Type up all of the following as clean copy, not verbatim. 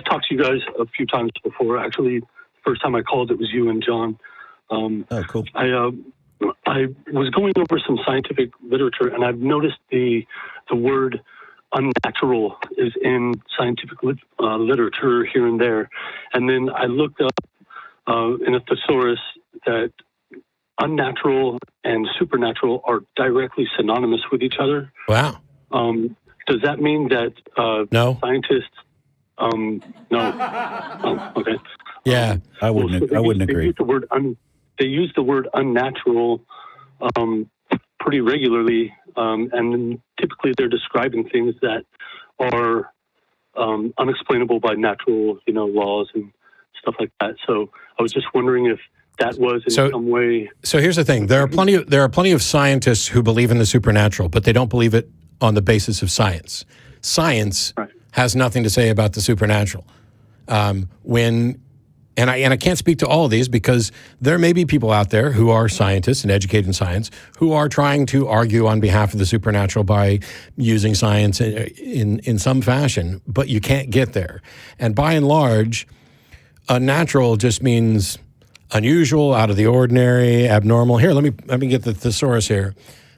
talked to you guys a few times before. Actually, the first time I called, it was you and John. Oh, cool. I was going over some scientific literature, and I've noticed the word unnatural is in scientific literature here and there. And then I looked up in a thesaurus that unnatural and supernatural are directly synonymous with each other. Wow. Does that mean that no scientists? No. Oh, okay. Yeah, I wouldn't agree. They use the word unnatural pretty regularly, and typically they're describing things that are unexplainable by natural, laws and stuff like that. So I was just wondering if that was in some way. So here's the thing: there are plenty of scientists who believe in the supernatural, but they don't believe it on the basis of science. Science has nothing to say about the supernatural. And I can't speak to all of these because there may be people out there who are scientists and educated in science who are trying to argue on behalf of the supernatural by using science in some fashion, but you can't get there. And by and large, unnatural just means unusual, out of the ordinary, abnormal. Here, let me get the thesaurus here.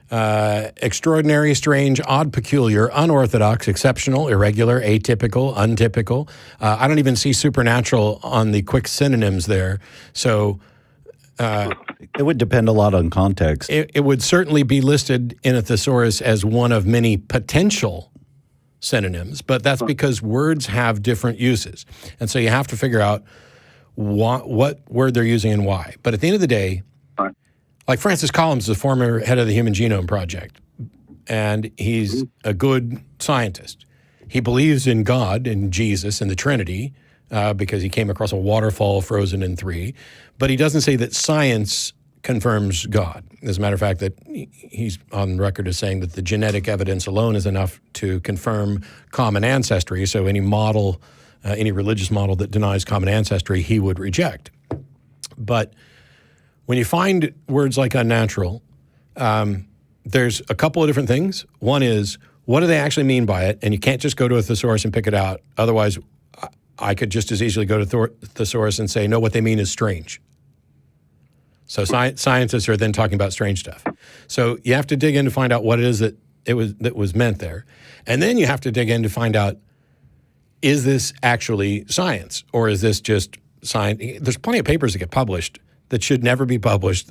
Extraordinary, strange, odd, peculiar, unorthodox, exceptional, irregular, atypical, untypical. I don't even see supernatural on the quick synonyms there. So it would depend a lot on context. It would certainly be listed in a thesaurus as one of many potential synonyms, but that's because words have different uses. And so you have to figure out what word they're using and why. But at the end of the day, like Francis Collins is the former head of the Human Genome Project, and he's a good scientist. He believes in God and Jesus and the Trinity because he came across a waterfall frozen in 3, but he doesn't say that science confirms God. As a matter of fact, that he's on record as saying that the genetic evidence alone is enough to confirm common ancestry, so any model, any religious model that denies common ancestry, he would reject. But when you find words like unnatural, there's a couple of different things. One is, what do they actually mean by it? And you can't just go to a thesaurus and pick it out. Otherwise, I could just as easily go to thesaurus and say, no, what they mean is strange. So scientists are then talking about strange stuff. So you have to dig in to find out what it is that was meant there. And then you have to dig in to find out, is this actually science? Or is this just science? There's plenty of papers that get published that should never be published.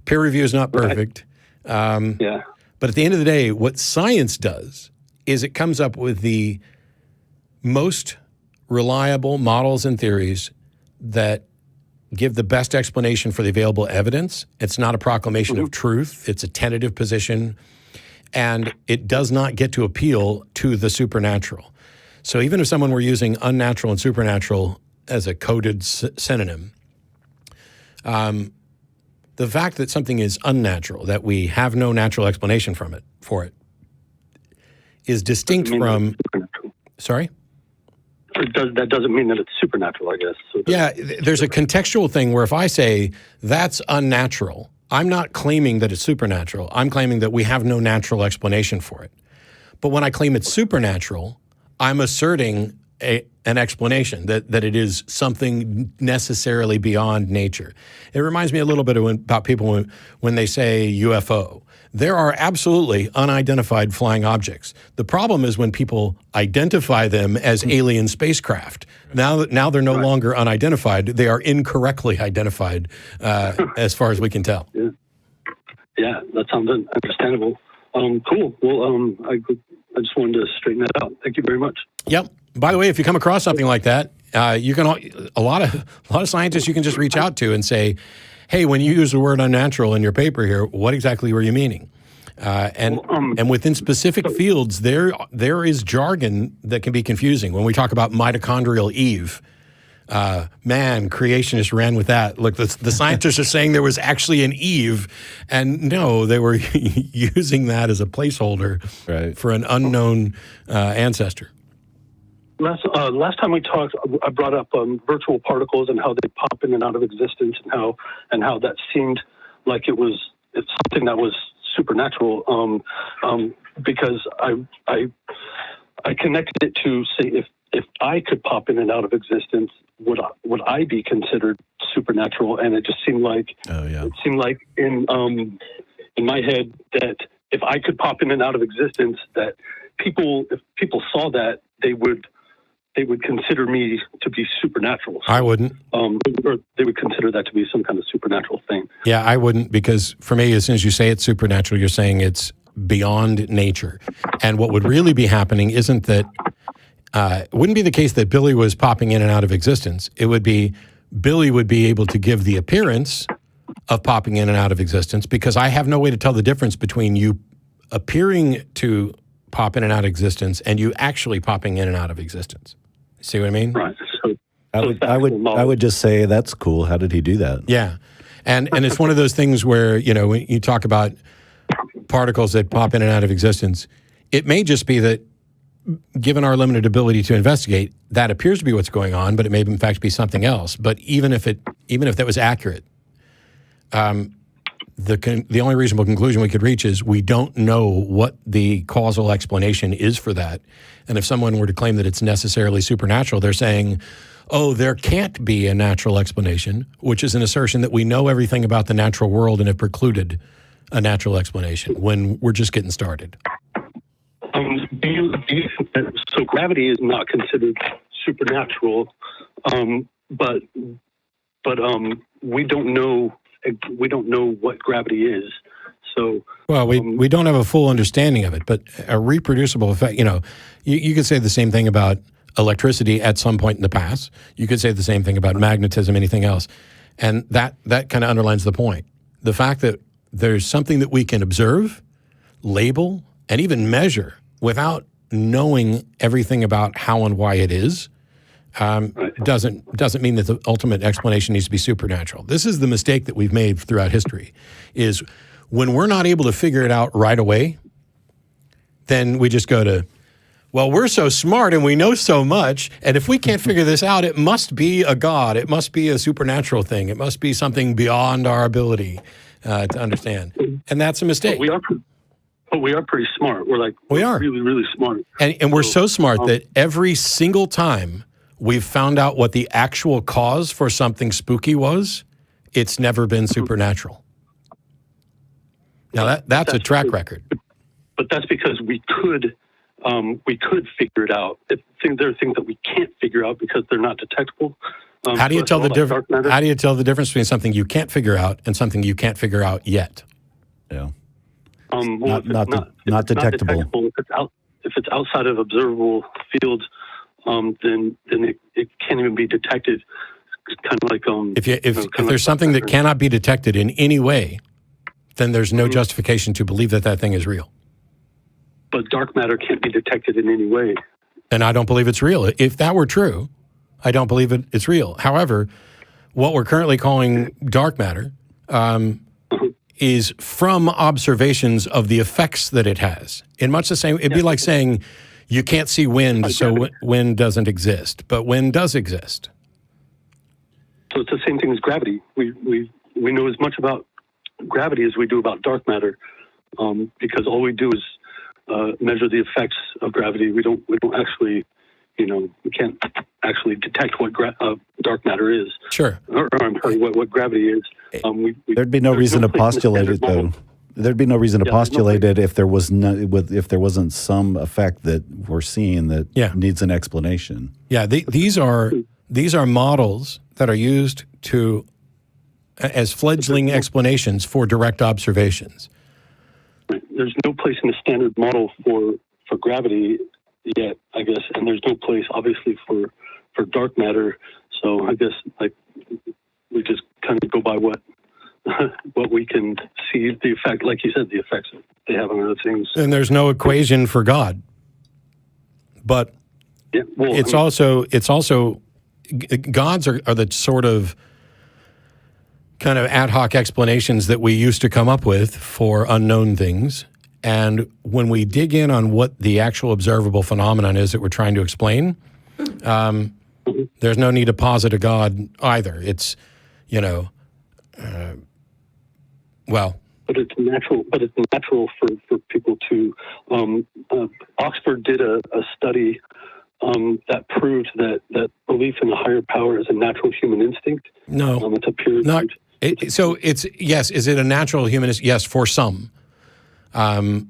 Peer review is not perfect. But at the end of the day, what science does is it comes up with the most reliable models and theories that give the best explanation for the available evidence. It's not a proclamation of truth. It's a tentative position. And it does not get to appeal to the supernatural. So even if someone were using unnatural and supernatural as a coded synonym, the fact that something is unnatural, that we have no natural explanation for it, is distinct from. Sorry? That doesn't mean that it's supernatural, I guess. So there's a contextual thing where if I say that's unnatural, I'm not claiming that it's supernatural. I'm claiming that we have no natural explanation for it. But when I claim it's supernatural, I'm asserting an explanation that it is something necessarily beyond nature. It reminds me a little bit about people when they say UFO. There are absolutely unidentified flying objects. The problem is when people identify them as alien spacecraft. Now they're no longer unidentified. They are incorrectly identified as far as we can tell. Yeah, that sounds understandable. Cool. Well, I just wanted to straighten that out. Thank you very much. Yep. By the way, if you come across something like that, you can a lot of scientists you can just reach out to and say, "Hey, when you use the word unnatural in your paper here, what exactly were you meaning?" And within specific fields, there is jargon that can be confusing. When we talk about mitochondrial Eve, creationists ran with that. Look, the scientists are saying there was actually an Eve, and no, they were using that as a placeholder for an unknown ancestor. Last time we talked, I brought up virtual particles and how they pop in and out of existence, and how that seemed like it's something that was supernatural. Because I connected it to say if I could pop in and out of existence, would I be considered supernatural? And it just seemed like in my head that if I could pop in and out of existence, that if people saw that, they would consider me to be supernatural. So, I wouldn't. Or they would consider that to be some kind of supernatural thing. Yeah, I wouldn't, because for me, as soon as you say it's supernatural, you're saying it's beyond nature. And what would really be happening isn't that, it wouldn't be the case that Billy was popping in and out of existence. It would be Billy would be able to give the appearance of popping in and out of existence, because I have no way to tell the difference between you appearing to pop in and out of existence and you actually popping in and out of existence. See what I mean? Right. So I would just say that's cool. How did he do that? Yeah. And it's one of those things where, when you talk about particles that pop in and out of existence, it may just be that, given our limited ability to investigate, that appears to be what's going on, but it may in fact be something else. But even if that was accurate, the only reasonable conclusion we could reach is we don't know what the causal explanation is for that. And if someone were to claim that it's necessarily supernatural, they're saying, oh, there can't be a natural explanation, which is an assertion that we know everything about the natural world and have precluded a natural explanation when we're just getting started. Do you think that, so gravity is not considered supernatural, but we don't know what gravity is. So well, we don't have a full understanding of it, but a reproducible effect. You could say the same thing about electricity at some point in the past. You could say the same thing about magnetism, anything else, and that kind of underlines the point. The fact that there's something that we can observe, label, and even measure without knowing everything about how and why it is, doesn't mean that the ultimate explanation needs to be supernatural. This is the mistake that we've made throughout history, is when we're not able to figure it out right away, then we just go to, well, we're so smart and we know so much, and if we can't figure this out, it must be a god, it must be a supernatural thing, it must be something beyond our ability to understand. And that's a mistake. But we are pretty smart. We're really, really smart. And we're so smart that every single time we've found out what the actual cause for something spooky was, it's never been supernatural. Now that's a track record. But that's because we could figure it out. There are things that we can't figure out because they're not detectable. How do you tell the difference? How do you tell the difference between something you can't figure out and something you can't figure out yet? Yeah. Not detectable. If it's outside of observable fields, then it can't even be detected. It's kind of like if there's something that cannot be detected in any way, then there's no justification to believe that thing is real. But dark matter can't be detected in any way. And I don't believe it's real. If that were true, I don't believe it's real. However, what we're currently calling dark matter is from observations of the effects that it has. In much the same, it'd be like saying you can't see wind, so wind doesn't exist, but wind does exist. So it's the same thing as gravity. We know as much about gravity as we do about dark matter, because all we do is measure the effects of gravity. We don't actually, we can't actually detect what dark matter is. Sure. Or I'm sorry, what gravity is. There'd be no reason to postulate it, though. There'd be no reason to postulate it if there was if there wasn't some effect that we're seeing that needs an explanation. Yeah, these are models that are used as fledgling explanations for direct observations. There's no place in the standard model for gravity yet, I guess, and there's no place, obviously, for dark matter. So I guess we just kind of go by what we can see, the effect, like you said, the effects they have on other things. And there's no equation for God, but it's also gods are the sort of kind of ad hoc explanations that we used to come up with for unknown things. And when we dig in on what the actual observable phenomenon is that we're trying to explain, there's no need to posit a God either. It's, But it's natural. But it's natural for people to. Oxford did a study that proved that belief in a higher power is a natural human instinct. No, it's a pure. So it's yes. Is it a natural human? Yes, for some. Some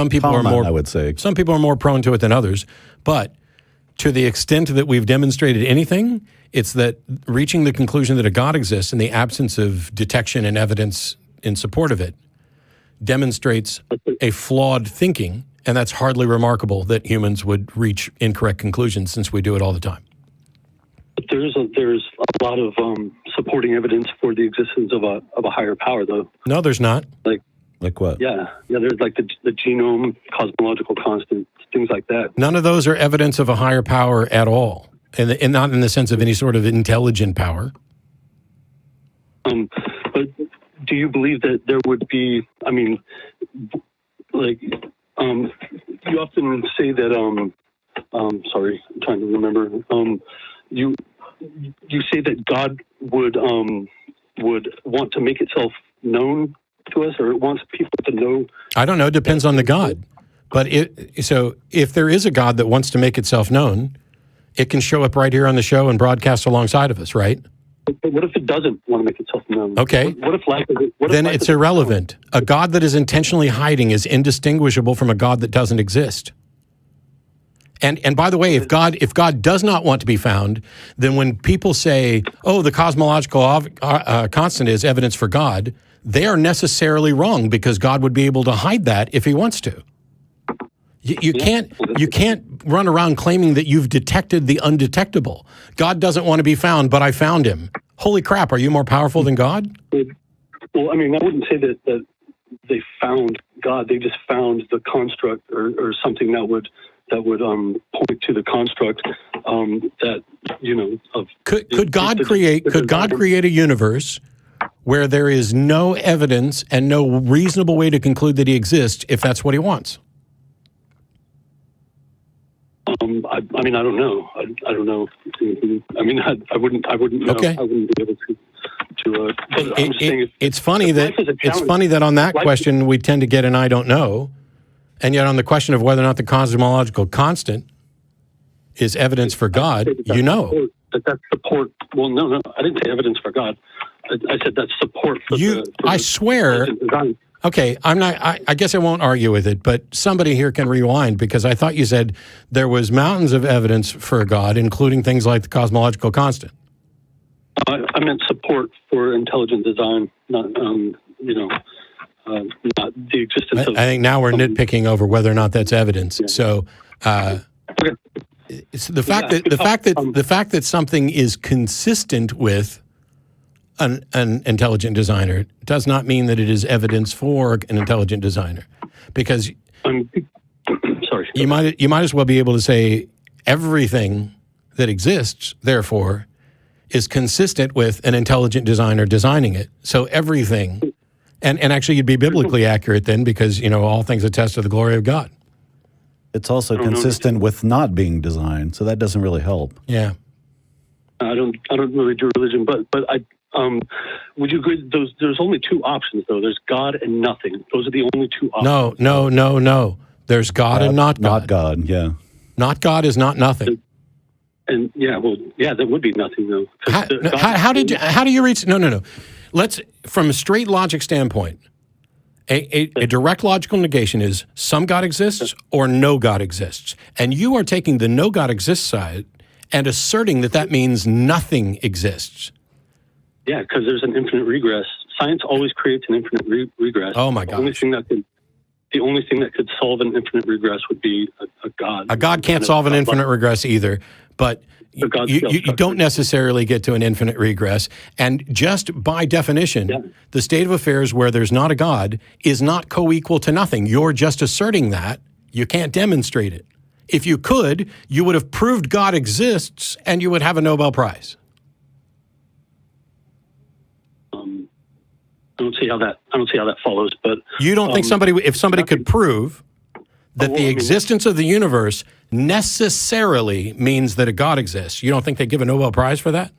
people are more. I would say some people are more prone to it than others, but to the extent that we've demonstrated anything, it's that reaching the conclusion that a God exists in the absence of detection and evidence in support of it demonstrates a flawed thinking, and that's hardly remarkable that humans would reach incorrect conclusions since we do it all the time. But there's a lot of supporting evidence for the existence of a higher power, though. No, there's not. Like what? Yeah. There's like the genome, cosmological constant, things like that. None of those are evidence of a higher power at all, and not in the sense of any sort of intelligent power. But do you believe that there would be? I mean, like, you often say that. Sorry, I'm trying to remember. You say that God would want to make itself known to us, or it wants people to know. I don't know. It depends on the God. But so if there is a God that wants to make itself known, it can show up right here on the show and broadcast alongside of us, right? But what if it doesn't want to make itself known? Okay. What if life is? Then it's irrelevant. A God that is intentionally hiding is indistinguishable from a God that doesn't exist. And by the way, if God does not want to be found, then when people say, "Oh, the cosmological constant is evidence for God," they are necessarily wrong, because God would be able to hide that if He wants to. You can't run around claiming that you've detected the undetectable. God doesn't want to be found, but I found Him. Holy crap! Are you more powerful than God? Well, I mean, I wouldn't say that they found God. They just found the construct or something that would point to the construct that of. Could God create a universe where there is no evidence and no reasonable way to conclude that He exists if that's what He wants? I mean, I don't know. I don't know. I mean, I wouldn't know. Okay. I wouldn't be able to. I'm just saying it's funny that on that question we tend to get an "I don't know," and yet on the question of whether or not the cosmological constant is evidence for God, you know. That's support. Well, no, I didn't say evidence for God. I said that's support for I swear. Okay, I'm not. I guess I won't argue with it, but somebody here can rewind, because I thought you said there was mountains of evidence for God, including things like the cosmological constant. I meant support for intelligent design, not not the existence of. I think now we're nitpicking over whether or not that's evidence. Yeah. So, it's the fact that something is consistent with an intelligent designer does not mean that it is evidence for an intelligent designer, because sorry, you might as well be able to say everything that exists, therefore, is consistent with an intelligent designer designing it. So everything, and actually you'd be biblically accurate then, because all things attest to the glory of God. It's also consistent with not being designed, so that doesn't really help. Yeah, I don't really do religion, but I. Would you agree? There's only two options, though. There's God and nothing. Those are the only two options. No. There's God and not God. Not God, yeah. Not God is not nothing. And that would be nothing, though. How do you reach? No. Let's, from a straight logic standpoint, a direct logical negation is some God exists or no God exists, and you are taking the no God exists side and asserting that means nothing exists. Yeah, because there's an infinite regress. Science always creates an infinite regress. Oh my gosh! The only thing that could solve an infinite regress would be a God. A God can't solve an infinite regress either, but you don't necessarily get to an infinite regress. And just by definition, the state of affairs where there's not a God is not co-equal to nothing. You're just asserting that. You can't demonstrate it. If you could, you would have proved God exists and you would have a Nobel Prize. I don't see how that follows. But you don't think if somebody could prove that the existence of the universe necessarily means that a God exists, you don't think they give a Nobel Prize for that?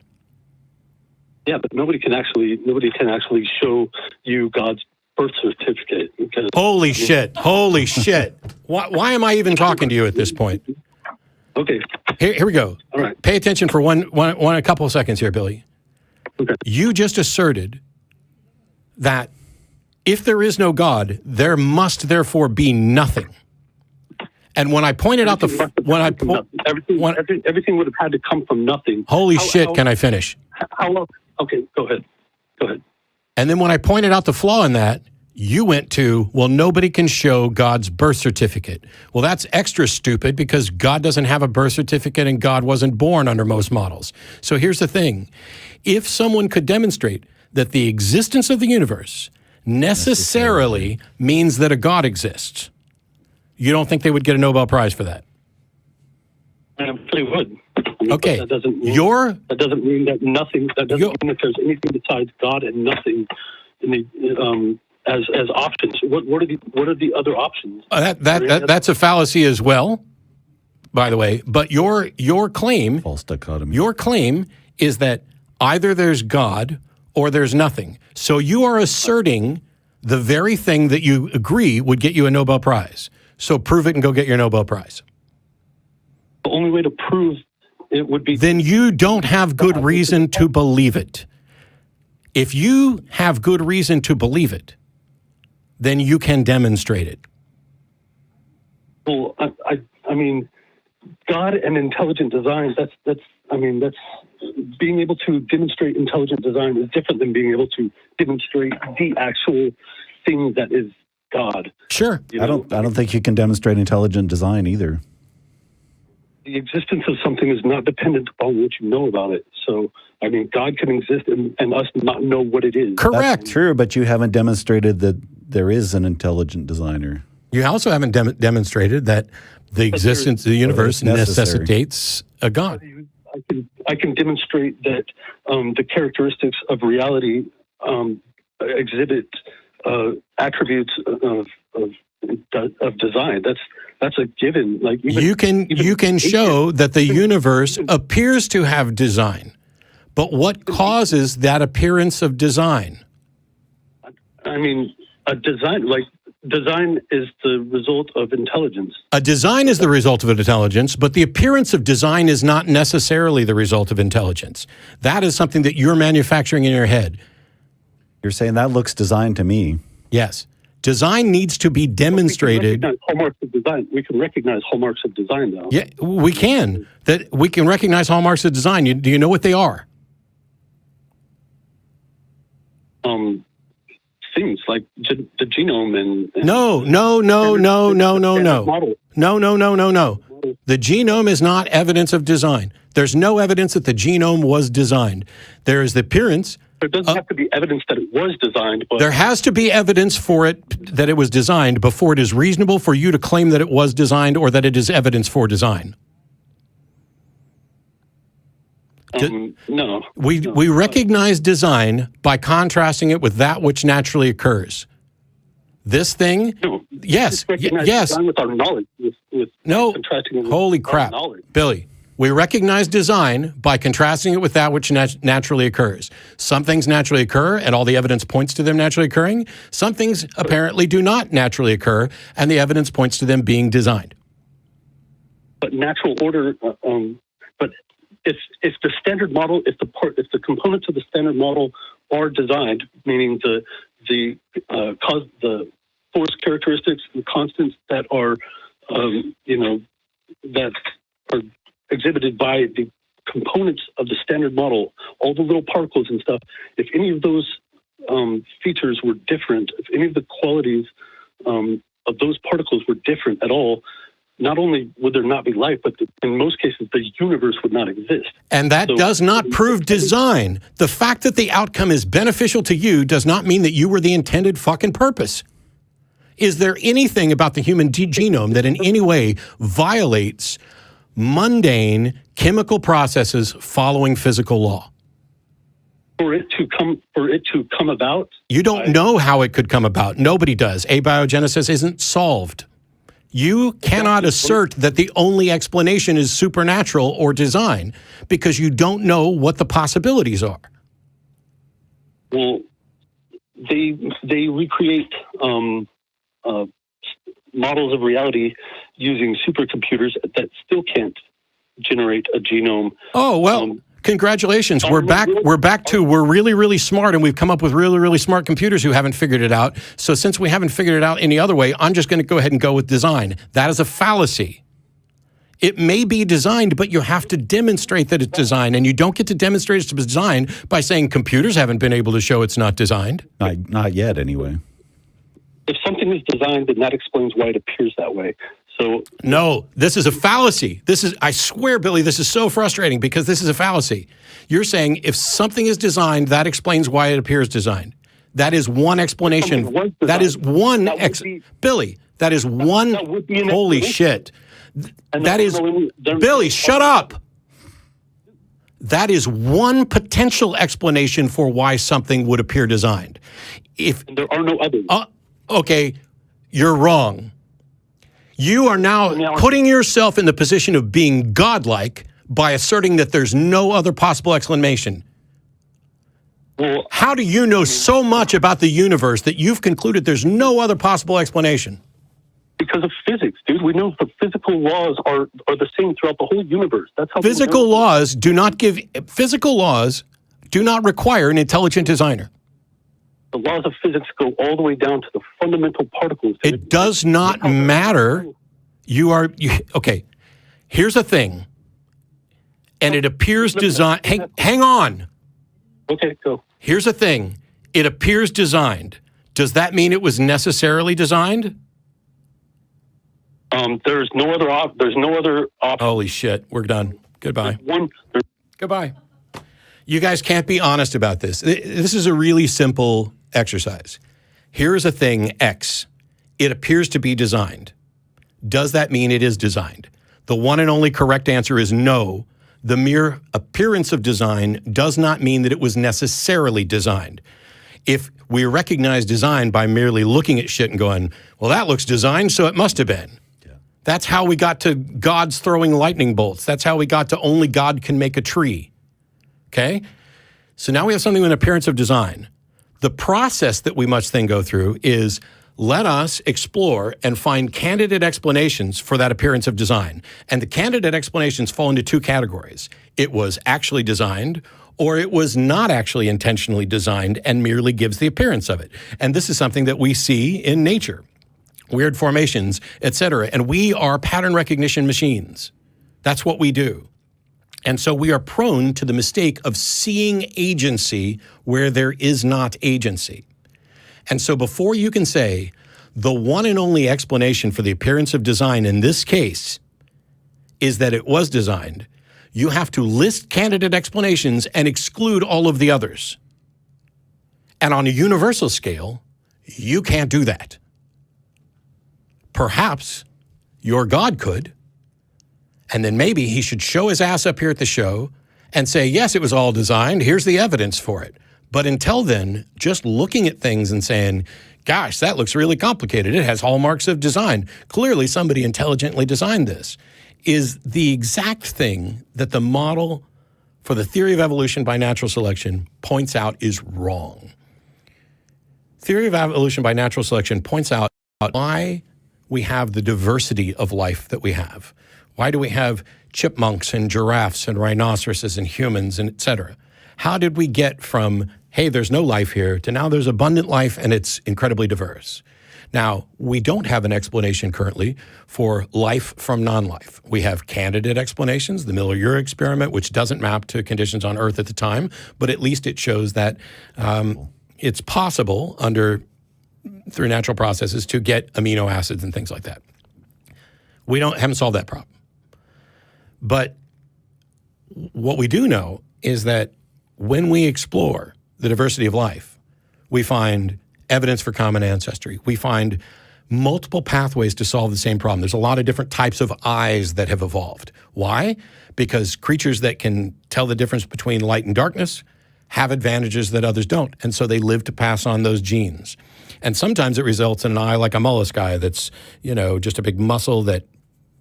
Yeah, but nobody can actually show you God's birth certificate. Because, Holy shit. Holy shit. Why am I even talking to you at this point? Okay. Here we go. All right. Pay attention for a couple of seconds here, Billy. Okay. You just asserted that if there is no God, there must therefore be nothing. And when I pointed out everything would have had to come from nothing. Holy shit, can I finish? How long? Okay, go ahead. And then when I pointed out the flaw in that, you went to, well, nobody can show God's birth certificate. Well, that's extra stupid because God doesn't have a birth certificate and God wasn't born under most models. So here's the thing. If someone could demonstrate that the existence of the universe necessarily means that a God exists, you don't think they would get a Nobel Prize for that? They would. Okay. That doesn't mean that nothing. That doesn't mean that there's anything besides God and nothing in the as options. What are the other options? That's a fallacy as well, by the way. But your claim, false dichotomy. Your claim is that either there's God or there's nothing. So you are asserting the very thing that you agree would get you a Nobel Prize. So prove it and go get your Nobel Prize. The only way to prove it would be... Then you don't have good reason to believe it. If you have good reason to believe it, then you can demonstrate it. Well, I mean, God and intelligent design, that's being able to demonstrate intelligent design is different than being able to demonstrate the actual thing that is God. Sure. I don't think you can demonstrate intelligent design either. The existence of something is not dependent upon what you know about it. So, I mean, God can exist and us not know what it is. Correct. That's true, but you haven't demonstrated that there is an intelligent designer. You also haven't demonstrated that the existence of the universe necessitates a God. I can demonstrate that the characteristics of reality exhibit attributes of design. That's a given. Like you can show that the universe appears to have design, but what causes that appearance of design? I mean, design is the result of intelligence. A design is the result of intelligence, but the appearance of design is not necessarily the result of intelligence. That is something that you're manufacturing in your head. You're saying that looks designed to me. Yes. Design needs to be demonstrated. We can recognize hallmarks of design, though. Yeah, we can. We can recognize hallmarks of design. Do you know what they are? Things like the genome and No. The genome is not evidence of design. There's no evidence that the genome was designed. There is the appearance. There doesn't have to be evidence that it was designed. But there has to be evidence for it that it was designed before it is reasonable for you to claim that it was designed or that it is evidence for design. No. We recognize design by contrasting it with that which naturally occurs. This thing, no, yes. Design with our knowledge. No, contrasting it holy with crap, our knowledge. Billy. We recognize design by contrasting it with that which naturally occurs. Some things naturally occur, and all the evidence points to them naturally occurring. Some things apparently do not naturally occur, and the evidence points to them being designed. But natural order. But if the standard model, if the components of the standard model are designed, meaning the force characteristics and constants that are that are exhibited by the components of the standard model, all the little particles and stuff, if any of those features were different, if any of the qualities of those particles were different at all, not only would there not be life, but in most cases, the universe would not exist. And that does not prove design. The fact that the outcome is beneficial to you does not mean that you were the intended fucking purpose. Is there anything about the human genome that in any way violates mundane chemical processes following physical law? For it to come about? You don't know how it could come about. Nobody does. Abiogenesis isn't solved. You cannot assert that the only explanation is supernatural or design because you don't know what the possibilities are. Well, they recreate models of reality using supercomputers that still can't generate a genome. Oh, well, congratulations. We're back to we're really, really smart, and we've come up with really, really smart computers who haven't figured it out. So since we haven't figured it out any other way, I'm just going to go ahead and go with design. That is a fallacy. It may be designed, but you have to demonstrate that it's designed, and you don't get to demonstrate it's designed by saying computers haven't been able to show it's not designed. Not yet, anyway. If something is designed, then that explains why it appears that way. So no, this is a fallacy. I swear, Billy, this is so frustrating because this is a fallacy. You're saying if something is designed, that explains why it appears designed. That is one explanation. That is one, Billy, that is one, holy shit. That is, Billy, shut up. That is one potential explanation for why something would appear designed. And there are no others. Okay, you're wrong. You are now putting yourself in the position of being godlike by asserting that there's no other possible explanation. Well, how do you know so much about the universe that you've concluded there's no other possible explanation? Because of physics, dude. We know the physical laws are the same throughout the whole universe. That's how physical laws do not require an intelligent designer. The laws of physics go all the way down to the fundamental particles. It does not matter. Okay. Here's a thing, and it appears designed. Hang on. Okay, go. Here's a thing. It appears designed. Does that mean it was necessarily designed? There's no other option. Holy shit, we're done. Goodbye. Goodbye. You guys can't be honest about this. This is a really simple exercise. Here is a thing, X. It appears to be designed. Does that mean it is designed? The one and only correct answer is no. The mere appearance of design does not mean that it was necessarily designed. If we recognize design by merely looking at shit and going, well, that looks designed, so it must have been. That's how we got to God's throwing lightning bolts. That's how we got to only God can make a tree. Okay? So now we have something with an appearance of design. The process that we must then go through is let us explore and find candidate explanations for that appearance of design. And the candidate explanations fall into two categories. It was actually designed, or it was not actually intentionally designed and merely gives the appearance of it. And this is something that we see in nature. Weird formations, etc. And we are pattern recognition machines. That's what we do. And so we are prone to the mistake of seeing agency where there is not agency. And so before you can say the one and only explanation for the appearance of design in this case is that it was designed, you have to list candidate explanations and exclude all of the others. And on a universal scale, you can't do that. Perhaps your God could, and then maybe he should show his ass up here at the show and say, yes, it was all designed. Here's the evidence for it. But until then, just looking at things and saying, gosh, that looks really complicated. It has hallmarks of design. Clearly, somebody intelligently designed this, is the exact thing that the model for the theory of evolution by natural selection points out is wrong. Theory of evolution by natural selection points out why we have the diversity of life that we have. Why do we have chipmunks and giraffes and rhinoceroses and humans and et cetera? How did we get from, hey, there's no life here, to now there's abundant life and it's incredibly diverse? Now, we don't have an explanation currently for life from non-life. We have candidate explanations, the Miller-Urey experiment, which doesn't map to conditions on Earth at the time, but at least it shows that it's possible through natural processes to get amino acids and things like that. We haven't solved that problem. But what we do know is that when we explore the diversity of life, we find evidence for common ancestry. We find multiple pathways to solve the same problem. There's a lot of different types of eyes that have evolved. Why? Because creatures that can tell the difference between light and darkness have advantages that others don't. And so they live to pass on those genes. And sometimes it results in an eye like a mollusk eye that's, just a big muscle that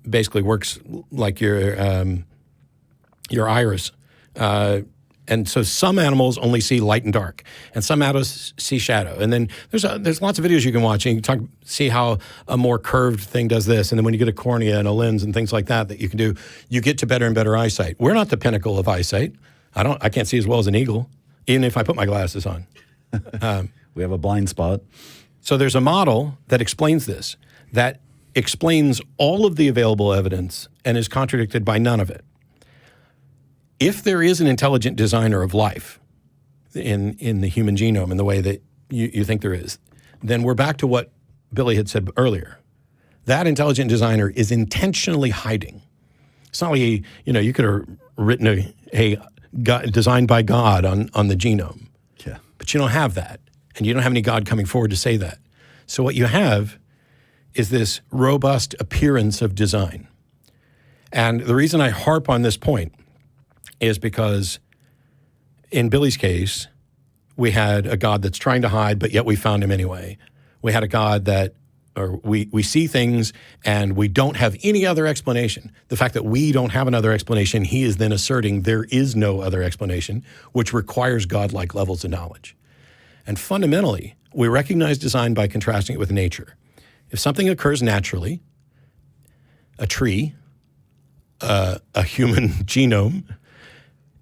basically works like your iris. And so some animals only see light and dark, and some animals see shadow. And then there's lots of videos you can watch, and you can see how a more curved thing does this. And then when you get a cornea and a lens and things like that you can do, you get to better and better eyesight. We're not the pinnacle of eyesight. I can't see as well as an eagle, even if I put my glasses on. We have a blind spot. So there's a model that explains this, that explains all of the available evidence and is contradicted by none of it. If there is an intelligent designer of life in the human genome in the way that you think there is, then we're back to what Billy had said earlier. That intelligent designer is intentionally hiding. It's not like, you could have written a God, designed by God on the genome. Yeah. But you don't have that. And you don't have any God coming forward to say that. So what you have is this robust appearance of design. And the reason I harp on this point is because in Billy's case, we had a God that's trying to hide, but yet we found him anyway. We had a God that we see things and we don't have any other explanation. The fact that we don't have another explanation, he is then asserting there is no other explanation, which requires God-like levels of knowledge. And fundamentally, we recognize design by contrasting it with nature. If something occurs naturally, a tree, a human genome,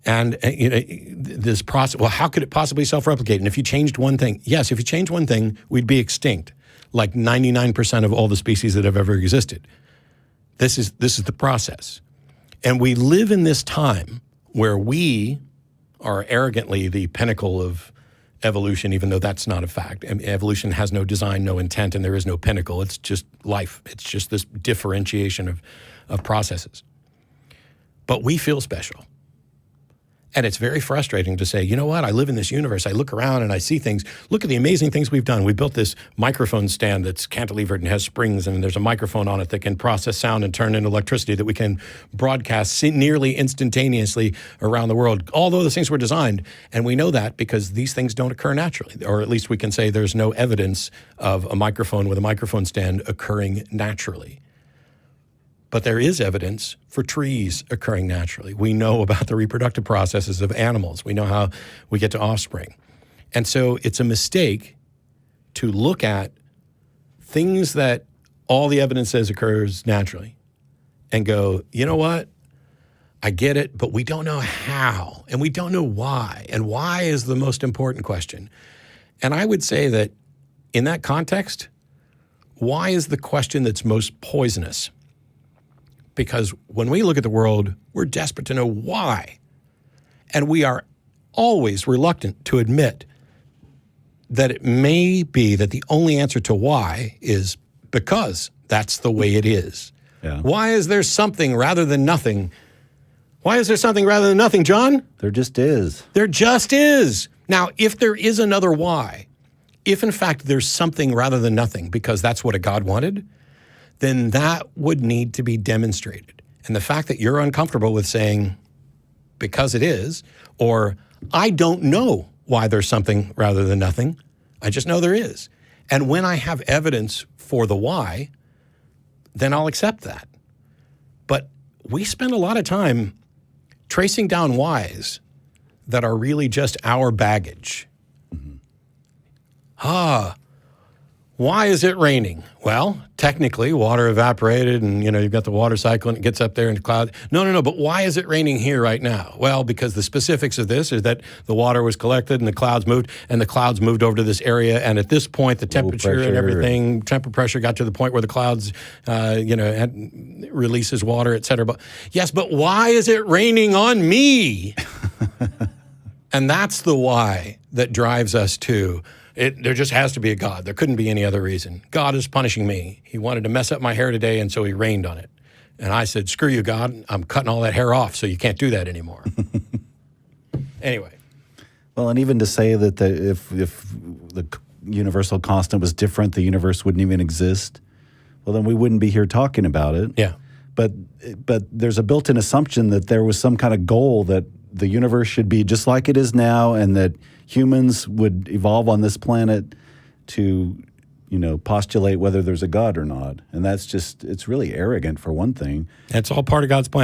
and this process, well, how could it possibly self-replicate? And if you changed one thing, yes, if you changed one thing, we'd be extinct, like 99% of all the species that have ever existed. This is the process. And we live in this time where we are arrogantly the pinnacle of evolution, even though that's not a fact. Evolution has no design, no intent, and there is no pinnacle. It's just life. It's just this differentiation of processes. But we feel special. And it's very frustrating to say, you know what, I live in this universe. I look around and I see things. Look at the amazing things we've done. We built this microphone stand that's cantilevered and has springs, and there's a microphone on it that can process sound and turn into electricity that we can broadcast nearly instantaneously around the world. All those things were designed, and we know that because these things don't occur naturally, or at least we can say there's no evidence of a microphone with a microphone stand occurring naturally. But there is evidence for trees occurring naturally. We know about the reproductive processes of animals. We know how we get to offspring. And so it's a mistake to look at things that all the evidence says occurs naturally and go, you know what? I get it, but we don't know how, and we don't know why. And why is the most important question. And I would say that in that context, why is the question that's most poisonous? Because when we look at the world, we're desperate to know why. And we are always reluctant to admit that it may be that the only answer to why is because that's the way it is. Yeah. Why is there something rather than nothing? Why is there something rather than nothing, John? There just is. There just is. Now, if there is another why, if in fact there's something rather than nothing because that's what a God wanted, then that would need to be demonstrated. And the fact that you're uncomfortable with saying, because it is, or I don't know why there's something rather than nothing, I just know there is. And when I have evidence for the why, then I'll accept that. But we spend a lot of time tracing down whys that are really just our baggage. Why is it raining? Well, technically, water evaporated and, you've got the water cycle and it gets up there into clouds. No, but why is it raining here right now? Well, because the specifics of this is that the water was collected and the clouds moved over to this area. And at this point, the temperature and everything, temperature pressure got to the point where the clouds, releases water, et cetera. But yes, but why is it raining on me? And that's the why that drives us to there just has to be a God. There couldn't be any other reason. God is punishing me. He wanted to mess up my hair today, and so he rained on it. And I said, screw you, God. I'm cutting all that hair off, so you can't do that anymore. Anyway. Well, and even to say that if the universal constant was different, the universe wouldn't even exist, well, then we wouldn't be here talking about it. Yeah. But there's a built-in assumption that there was some kind of goal that the universe should be just like it is now, and that humans would evolve on this planet to, postulate whether there's a God or not. And that's just, it's really arrogant for one thing. That's all part of God's plan.